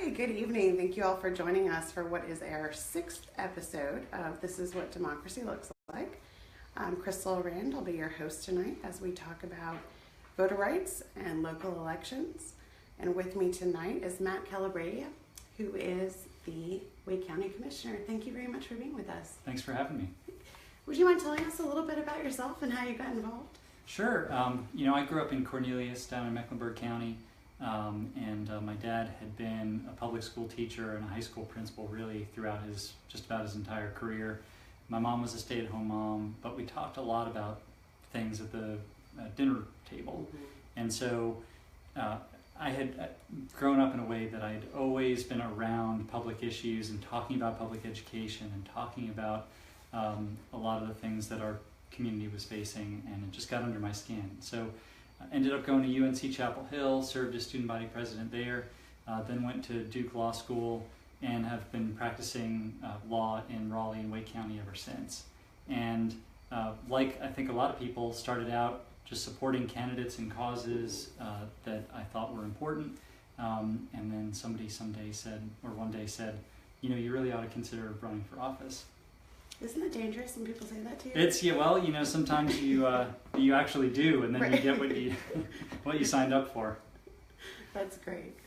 Hi, good evening. Thank you all for joining us for what is our 6th episode of This Is What Democracy Looks Like. I'm Crystal Rand. I'll be your host tonight as we talk about voter rights and local elections. And with me tonight is Matt Calabria, who is the Wake County Commissioner. Thank you very much for being with us. Thanks for having me. Would you mind telling us a little bit about yourself and how you got involved? Sure. I grew up in Cornelius down in Mecklenburg County. My dad had been a public school teacher and a high school principal really throughout just about his entire career. My mom was a stay-at-home mom, but we talked a lot about things at the dinner table. Mm-hmm. And so I had grown up in a way that I had always been around public issues and talking about public education and talking about a lot of the things that our community was facing, and it just got under my skin. So ended up going to UNC Chapel Hill, served as student body president there, then went to Duke Law School and have been practicing law in Raleigh and Wake County ever since. And like I think a lot of people, started out just supporting candidates and causes that I thought were important. And then somebody one day said, you really ought to consider running for office. Isn't it dangerous when people say that to you? Sometimes you actually do, and then right. You get what you signed up for. That's great.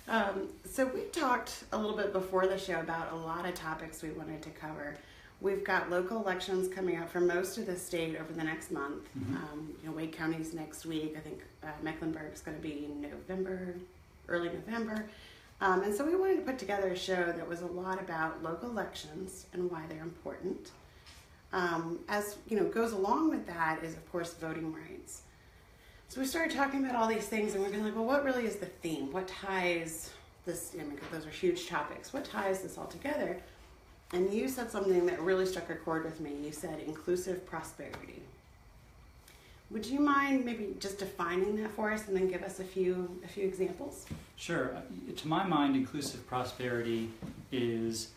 So we talked a little bit before the show about a lot of topics we wanted to cover. We've got local elections coming up for most of the state over the next month. Mm-hmm. Wake County's next week. I think Mecklenburg's going to be early November. And so we wanted to put together a show that was a lot about local elections and why they're important. Goes along with that is, of course, voting rights. So we started talking about all these things, and we're going like, well, what really is the theme? What ties this, because those are huge topics, what ties this all together? And you said something that really struck a chord with me. You said inclusive prosperity. Would you mind maybe just defining that for us and then give us a few examples? Sure. To my mind, inclusive prosperity is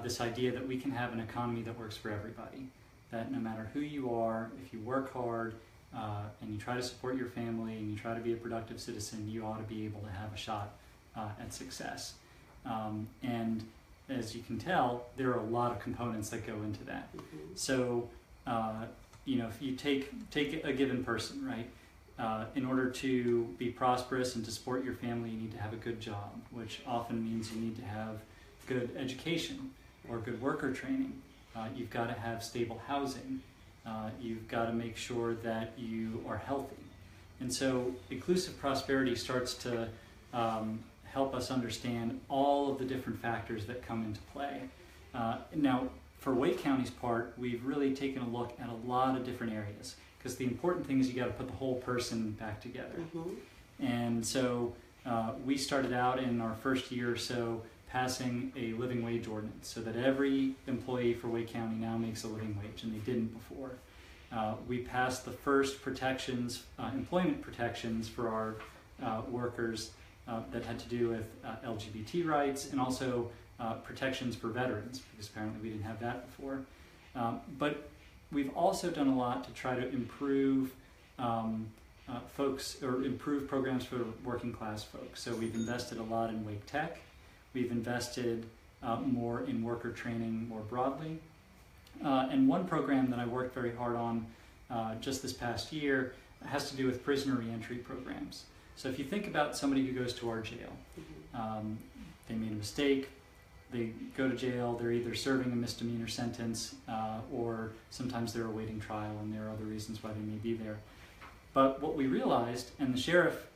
this idea that we can have an economy that works for everybody. That no matter who you are, if you work hard and you try to support your family and you try to be a productive citizen, you ought to be able to have a shot at success. And as you can tell, there are a lot of components that go into that. Mm-hmm. So, if you take a given person, right? In order to be prosperous and to support your family, you need to have a good job, which often means you need to have good education or good worker training. You've got to have stable housing. You've got to make sure that you are healthy. And so inclusive prosperity starts to help us understand all of the different factors that come into play. Now, for Wake County's part, we've really taken a look at a lot of different areas, because the important thing is you got to put the whole person back together. Mm-hmm. And so we started out in our first year or so passing a living wage ordinance so that every employee for Wake County now makes a living wage, and they didn't before. We passed the first employment protections for our workers that had to do with LGBT rights, and also protections for veterans, because apparently we didn't have that before. But we've also done a lot to try to improve improve programs for working class folks. So we've invested a lot in Wake Tech. We've invested more in worker training more broadly. And one program that I worked very hard on just this past year has to do with prisoner reentry programs. So if you think about somebody who goes to our jail, they made a mistake, they go to jail, they're either serving a misdemeanor sentence or sometimes they're awaiting trial, and there are other reasons why they may be there. But what we realized, and the sheriff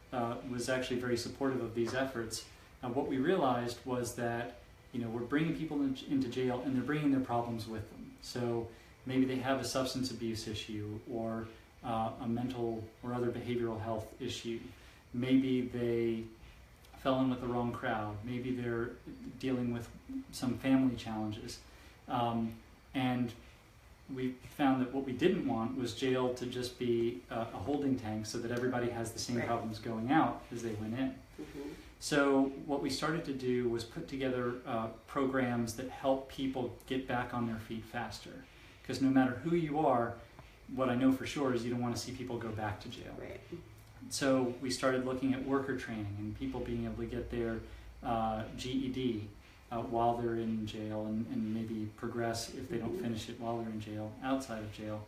was actually very supportive of these efforts, what we realized was that we're bringing people into jail and they're bringing their problems with them. So maybe they have a substance abuse issue or a mental or other behavioral health issue. Maybe they fell in with the wrong crowd. Maybe they're dealing with some family challenges. And we found that what we didn't want was jail to just be a holding tank so that everybody has the same problems going out as they went in. Mm-hmm. So what we started to do was put together programs that help people get back on their feet faster. Because no matter who you are, what I know for sure is you don't want to see people go back to jail. Right. So we started looking at worker training and people being able to get their GED while they're in jail, and maybe progress if they don't finish it while they're in jail, outside of jail.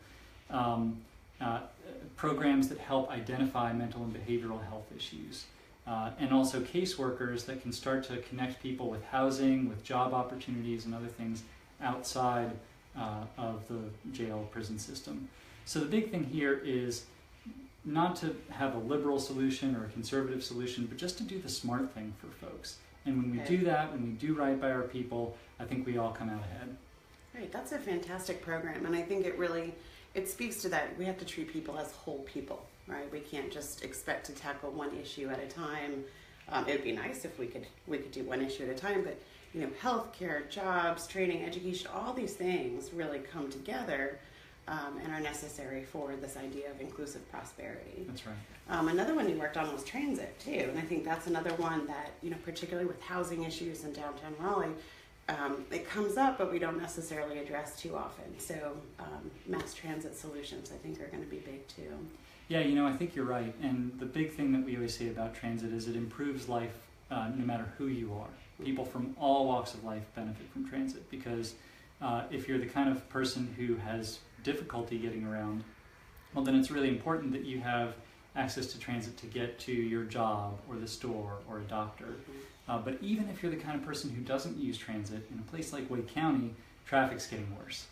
Programs that help identify mental and behavioral health issues. And also caseworkers that can start to connect people with housing, with job opportunities and other things outside of the jail prison system. So the big thing here is not to have a liberal solution or a conservative solution, but just to do the smart thing for folks. And when we do that, when we do right by our people, I think we all come out ahead. Right, that's a fantastic program, and I think it speaks to that we have to treat people as whole people, right? We can't just expect to tackle one issue at a time. It would be nice if we could do one issue at a time, but healthcare, jobs, training, education, all these things really come together and are necessary for this idea of inclusive prosperity. That's right. Another one you worked on was transit too, and I think that's another one that, particularly with housing issues in downtown Raleigh, it comes up, but we don't necessarily address too often. So mass transit solutions, I think, are going to be big too. Yeah, I think you're right. And the big thing that we always say about transit is it improves life no matter who you are. People from all walks of life benefit from transit because if you're the kind of person who has difficulty getting around, well, then it's really important that you have access to transit to get to your job or the store or a doctor. But even if you're the kind of person who doesn't use transit, in a place like Wake County, traffic's getting worse.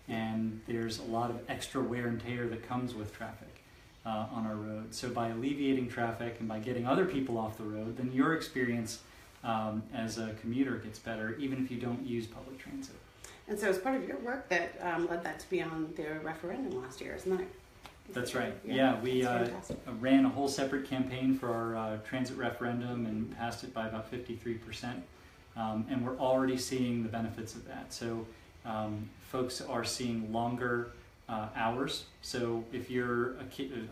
And there's a lot of extra wear and tear that comes with traffic on our road. So by alleviating traffic and by getting other people off the road, then your experience as a commuter gets better, even if you don't use public transit. And so it's part of your work that led that to be on the referendum last year, isn't that? That's right. Yeah, we ran a whole separate campaign for our transit referendum and passed it by about 53%. And we're already seeing the benefits of that. So folks are seeing longer hours. So if you're a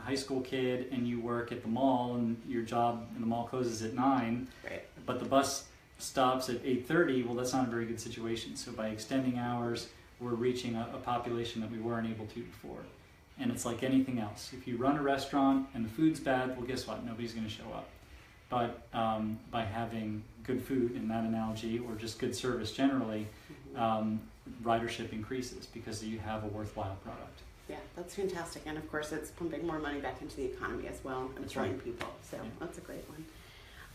high school kid and you work at the mall and your job in the mall closes at 9, right, but the bus stops at 8:30, well, that's not a very good situation. So by extending hours, we're reaching a population that we weren't able to before. And it's like anything else. If you run a restaurant and the food's bad, well, guess what? Nobody's going to show up. But by having good food, in that analogy, or just good service generally, ridership increases because you have a worthwhile product. Yeah, that's fantastic. And of course, it's pumping more money back into the economy as well, employing people. So that's a great one.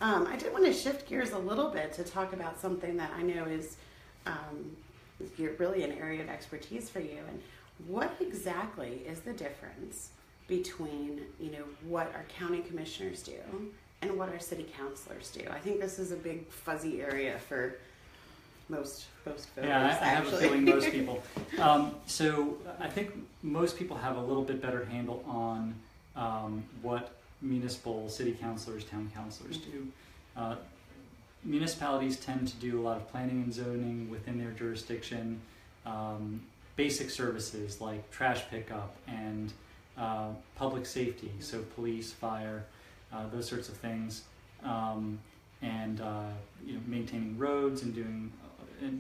I did want to shift gears a little bit to talk about something that I know is really an area of expertise for you. And what exactly is the difference between, what our county commissioners do and what our city councilors do? I think this is a big fuzzy area for most voters. Yeah, I have a feeling most people. So I think most people have a little bit better handle on what municipal city councilors, town councilors do. Municipalities tend to do a lot of planning and zoning within their jurisdiction, basic services like trash pickup and public safety, so police, fire, those sorts of things, and maintaining roads and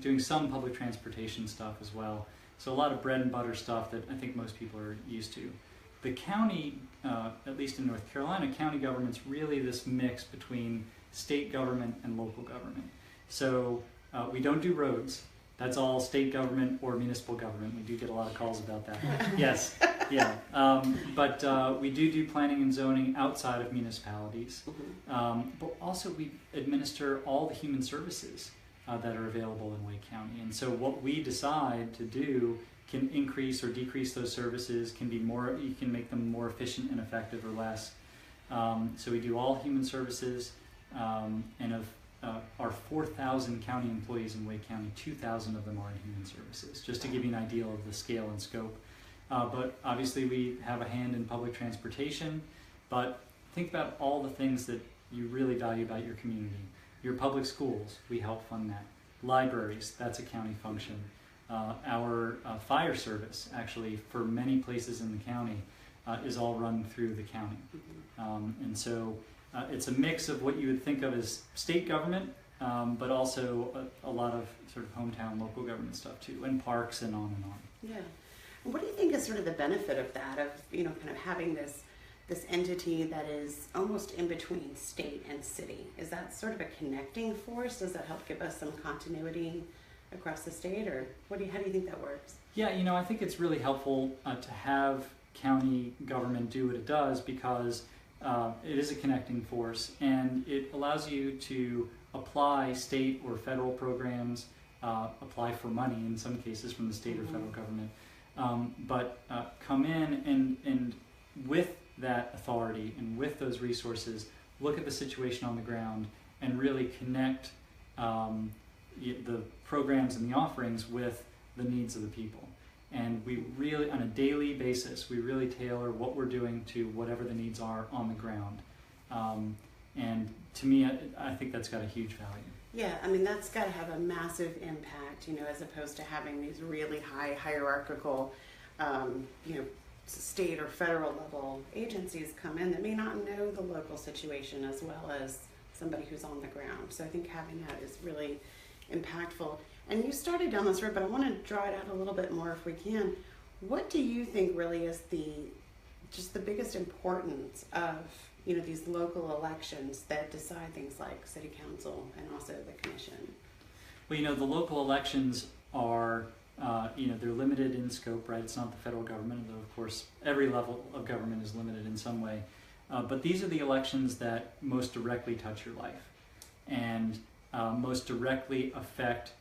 doing some public transportation stuff as well. So a lot of bread and butter stuff that I think most people are used to. The county, at least in North Carolina, county government's really this mix between state government and local government. So we don't do roads. That's all state government or municipal government. We do get a lot of calls about that. Yes, yeah. But we do planning and zoning outside of municipalities. But also we administer all the human services that are available in Wake County. And so what we decide to do can increase or decrease those services, you can make them more efficient and effective or less. So we do all human services, and of our 4,000 county employees in Wake County, 2,000 of them are in human services, just to give you an idea of the scale and scope. But obviously we have a hand in public transportation, but think about all the things that you really value about your community. Your public schools, we help fund that. Libraries, that's a county function. Our fire service, actually, for many places in the county, is all run through the county. And so it's a mix of what you would think of as state government, but also a lot of sort of hometown local government stuff too, and parks and on and on. Yeah. And what do you think is sort of the benefit of that, of, kind of having this entity that is almost in between state and city. Is that sort of a connecting force? Does that help give us some continuity across the state, or how do you think that works? Yeah, I think it's really helpful to have county government do what it does, because it is a connecting force, and it allows you to apply state or federal programs, apply for money in some cases from the state or federal government, but come in and with that authority and with those resources, look at the situation on the ground and really connect the programs and the offerings with the needs of the people. And we really, on a daily basis, we really tailor what we're doing to whatever the needs are on the ground. And to me, I think that's got a huge value. Yeah, I mean, that's got to have a massive impact, as opposed to having these really high hierarchical, state or federal level agencies come in that may not know the local situation as well as somebody who's on the ground. So I think having that is really impactful. And you started down this road, but I want to draw it out a little bit more if we can. What do you think really is the biggest importance of these local elections that decide things like city council and also the commission? Well, the local elections are they're limited in scope, right? It's not the federal government, though of course every level of government is limited in some way. But these are the elections that most directly touch your life and most directly affect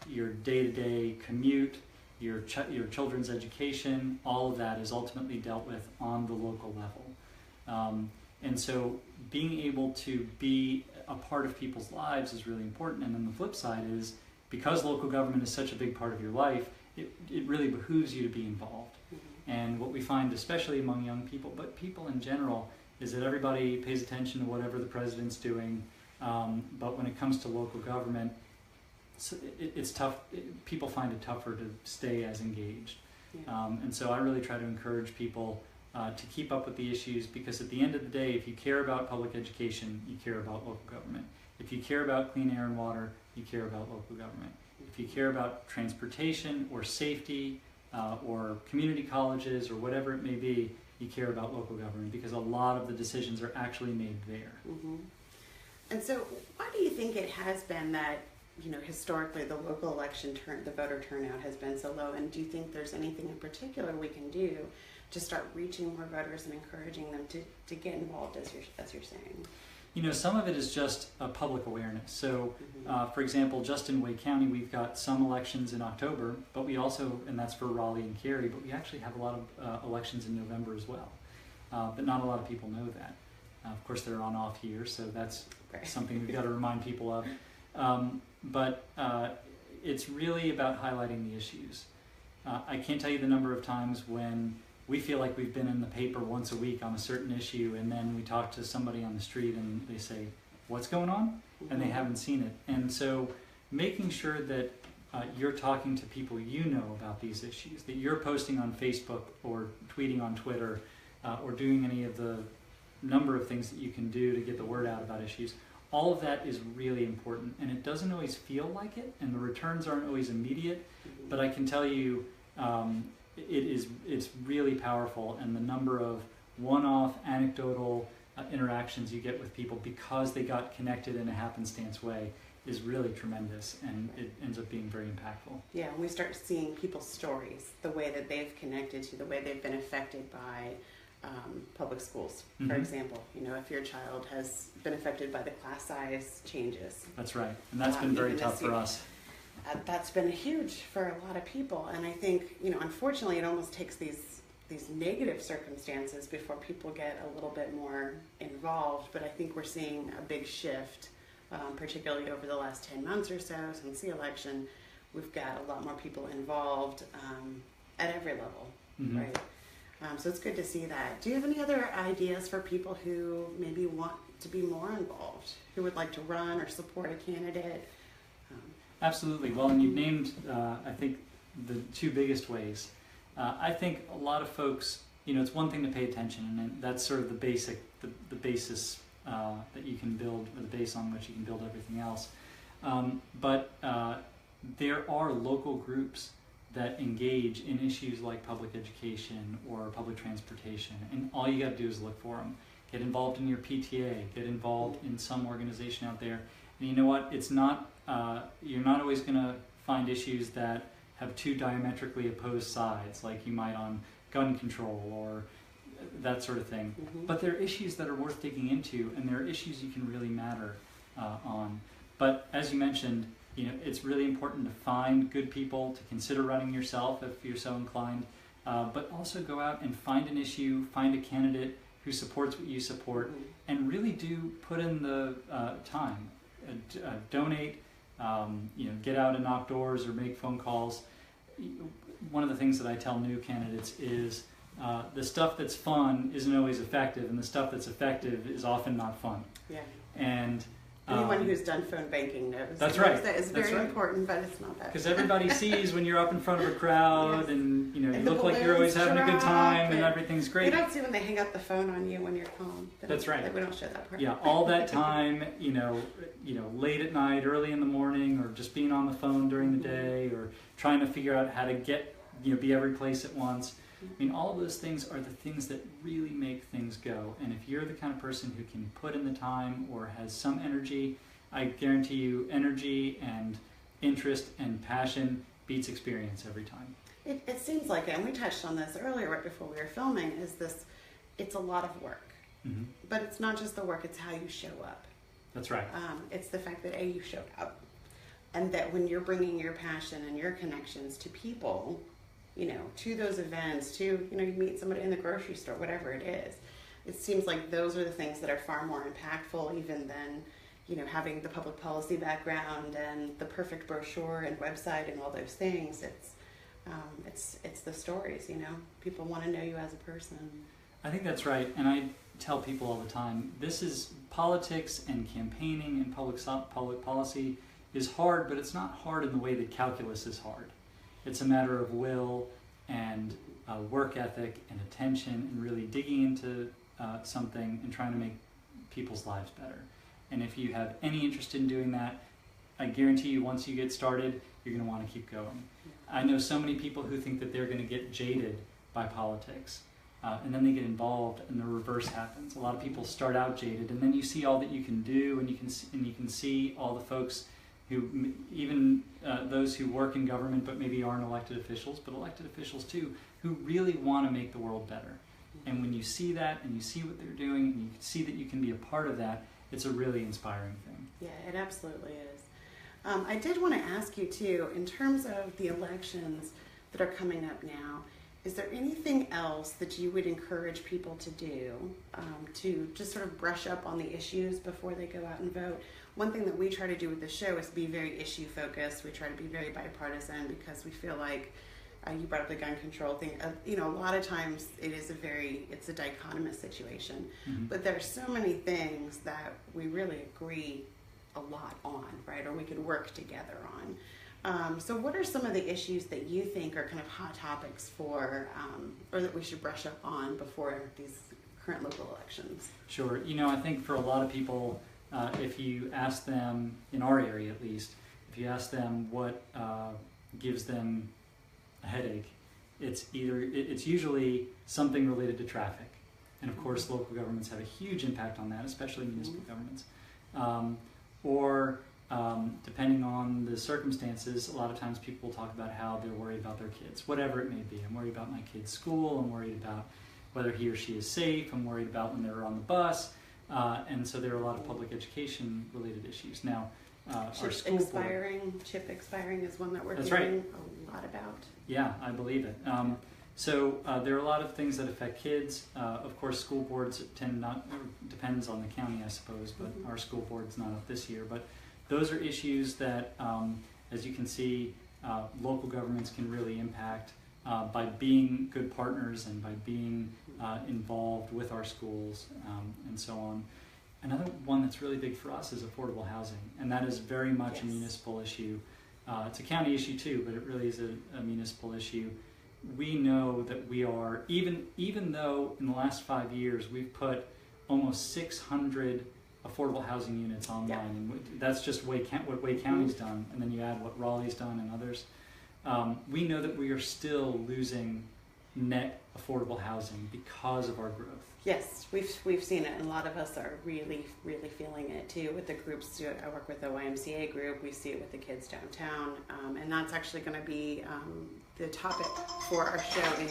your day-to-day commute, your children's education. All of that is ultimately dealt with on the local level. And so being able to be a part of people's lives is really important. And then the flip side is, because local government is such a big part of your life, it really behooves you to be involved. And what we find, especially among young people, but people in general, is that everybody pays attention to whatever the president's doing. But when it comes to local government, it's tough. People find it tougher to stay as engaged. Yeah. And so I really try to encourage people to keep up with the issues, because at the end of the day, if you care about public education, you care about local government. If you care about clean air and water, you care about local government. If you care about transportation or safety or community colleges or whatever it may be, you care about local government, because a lot of the decisions are actually made there. Mm-hmm. And so why do you think it has been that, historically the local election the voter turnout has been so low? And do you think there's anything in particular we can do to start reaching more voters and encouraging them to get involved, as you're saying? Some of it is just public awareness. So, for example, just in Wake County, we've got some elections in October, but we also, and that's for Raleigh and Cary, but we actually have a lot of elections in November as well. But not a lot of people know that. Of course, they're on off years, so that's something we've got to remind people of. But it's really about highlighting the issues. I can't tell you the number of times when we feel like we've been in the paper once a week on a certain issue, and then we talk to somebody on the street and they say, "What's going on?" And they haven't seen it. And so making sure that you're talking to people about these issues, that you're posting on Facebook or tweeting on Twitter or doing any of the number of things that you can do to get the word out about issues, all of that is really important. And it doesn't always feel like it, and the returns aren't always immediate, but I can tell you it's really powerful, and the number of one-off anecdotal interactions you get with people because they got connected in a happenstance way is really tremendous, and it ends up being very impactful. Yeah, and we start seeing people's stories, the way that they've connected to, the way they've been affected by public schools, for example. If your child has been affected by the class size changes. That's right, and that's been very tough for us. That's been huge for a lot of people, and I think, unfortunately, it almost takes these negative circumstances before people get a little bit more involved. But I think we're seeing a big shift, particularly over the last 10 months or so since the election. We've got a lot more people involved at every level, right? So it's good to see that. Do you have any other ideas for people who maybe want to be more involved, who would like to run or support a candidate? Absolutely. Well, and you've named, I think, the two biggest ways. I think a lot of folks, it's one thing to pay attention, and that's sort of the basis that you can build, or the base on which you can build everything else. But there are local groups that engage in issues like public education or public transportation, and all you got to do is look for them. get involved in your PTA, get involved in some organization out there. And you know what? It's not, you're not always going to find issues that have two diametrically opposed sides, like you might on gun control or that sort of thing. But there are issues that are worth digging into, and there are issues you can really matter on. But as you mentioned, you know, it's really important to find good people, to consider running yourself if you're so inclined, but also go out and find an issue, find a candidate who supports what you support, and really do put in the time. Donate, you know, get out and knock doors or make phone calls. One of the things that I tell new candidates is the stuff that's fun isn't always effective, and the stuff that's effective is often not fun. Yeah. And anyone who's done phone banking knows. That's right. That is very important, but it's not that. Because everybody sees when you're up in front of a crowd, and you know, And you look like you're always having a good time, and and everything's great. You don't see when they hang up the phone on you when you're calm. That's right. We don't show that part. Yeah, all that time, you know, late at night, early in the morning, or just being on the phone during the day, or trying to figure out how to get, you know, be every place at once. I mean, all of those things are the things that really make things go. And if you're the kind of person who can put in the time or has some energy, I guarantee you energy and interest and passion beats experience every time. It seems like it, and we touched on this earlier right before we were filming, is this, it's a lot of work. But it's not just the work, it's how you show up. That's right. It's the fact that you showed up, and that when you're bringing your passion and your connections to people, you know, to those events, to, you know, you meet somebody in the grocery store, whatever it is, it seems like those are the things that are far more impactful even than, you know, having the public policy background and the perfect brochure and website and all those things. It's the stories, you know. People want to know you as a person. I think that's right, and I tell people all the time, this is politics and campaigning and public policy is hard, but it's not hard in the way that calculus is hard. It's a matter of will and work ethic and attention and really digging into something and trying to make people's lives better. And if you have any interest in doing that, I guarantee you once you get started, you're going to want to keep going. I know so many people who think that they're going to get jaded by politics, and then they get involved and the reverse happens. A lot of people start out jaded, and then you see all that you can do, and you can see all the folks who, even those who work in government but maybe aren't elected officials, but elected officials too, who really want to make the world better. And when you see that and you see what they're doing and you see that you can be a part of that, it's a really inspiring thing. Yeah, it absolutely is. I did want to ask you too, in terms of the elections that are coming up now, is there anything else that you would encourage people to do to just sort of brush up on the issues before they go out and vote? One thing that we try to do with the show is be very issue focused. We try to be very bipartisan because we feel like you brought up the gun control thing. You know, a lot of times it's a dichotomous situation. But there's so many things that we really agree a lot on, right? Or we could work together on. So what are some of the issues that you think are kind of hot topics for, or that we should brush up on before these current local elections? Sure. You know, I think for a lot of people, if you ask them, in our area at least, if you ask them what gives them a headache, it's usually something related to traffic. And of course, local governments have a huge impact on that, especially municipal governments. Or depending on the circumstances, a lot of times people will talk about how they're worried about their kids, whatever it may be. I'm worried about my kid's school, I'm worried about whether he or she is safe, I'm worried about when they're on the bus, and so there are a lot of public education related issues. Now, our school board, chip expiring is one that we're That's hearing a lot about. Yeah, I believe it. So there are a lot of things that affect kids. Of course, school boards depends on the county, I suppose, but our school board's not up this year. But those are issues that, as you can see, local governments can really impact by being good partners and by being involved with our schools and so on. Another one that's really big for us is affordable housing, and that is very much a municipal issue. It's a county issue too, but it really is a municipal issue. We know that we are, even though in the last 5 years we've put almost 600 affordable housing units online, and that's just what Wake County's done, and then you add what Raleigh's done and others. We know that we are still losing net affordable housing because of our growth. Yes, we've seen it, and a lot of us are really feeling it too with the groups. I work with the YMCA group. We see it with the kids downtown, and that's actually going to be the topic for our show in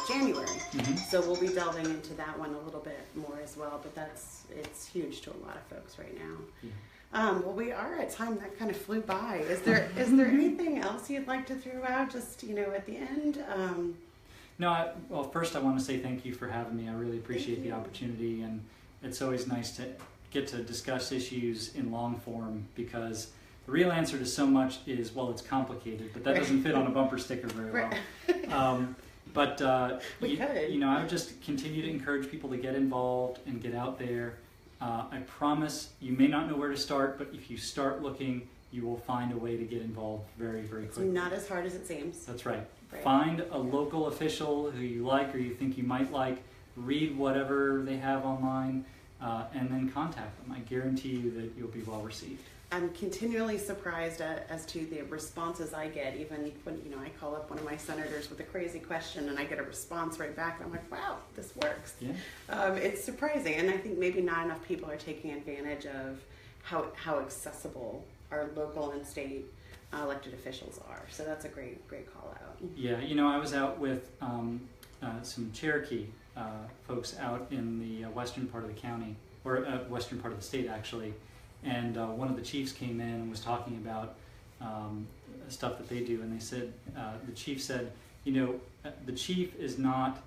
January. Mm-hmm. So we'll be delving into that one a little bit more as well. But it's huge to a lot of folks right now. Yeah. Well, we are at time. That kind of flew by. Is there anything else you'd like to throw out? Just at the end. No, well, first I want to say thank you for having me. I really appreciate the opportunity, and it's always nice to get to discuss issues in long form, because the real answer to so much is, well, it's complicated, but that doesn't fit on a bumper sticker very well. But I would just continue to encourage people to get involved and get out there. I promise you may not know where to start, but if you start looking, you will find a way to get involved very quickly. It's not as hard as it seems. That's right. Right. Find a local official who you like or you think you might like, read whatever they have online, and then contact them. I guarantee you that you'll be well received. I'm continually surprised as to the responses I get, even when I call up one of my senators with a crazy question and I get a response right back, and I'm like, wow, this works. Yeah. It's surprising, and I think maybe not enough people are taking advantage of how accessible our local and state elected officials are. So that's a great call out. Yeah, I was out with some Cherokee folks out in the western part of the county, or western part of the state actually, and one of the chiefs came in and was talking about stuff that they do, and they said, the chief said, the chief is not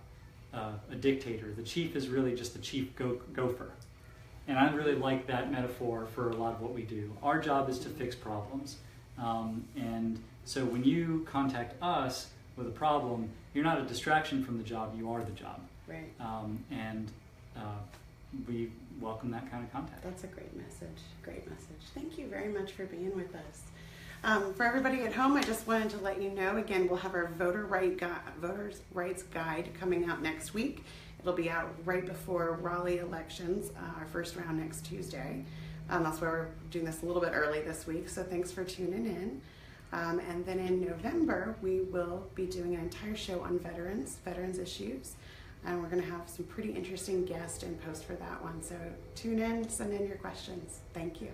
a dictator. The chief is really just the chief gopher. And I really like that metaphor for a lot of what we do. Our job is to fix problems. And so when you contact us with a problem, you're not a distraction from the job, you are the job. Right. And we welcome that kind of contact. That's a great message. Great message. Thank you very much for being with us. For everybody at home, I just wanted to let you know, again, we'll have our Voters' Rights Guide coming out next week. It'll be out right before Raleigh elections, our first round next Tuesday. That's why we're doing this a little bit early this week, so thanks for tuning in. And then in November, we will be doing an entire show on veterans issues, and we're going to have some pretty interesting guests and post for that one. So tune in, send in your questions. Thank you.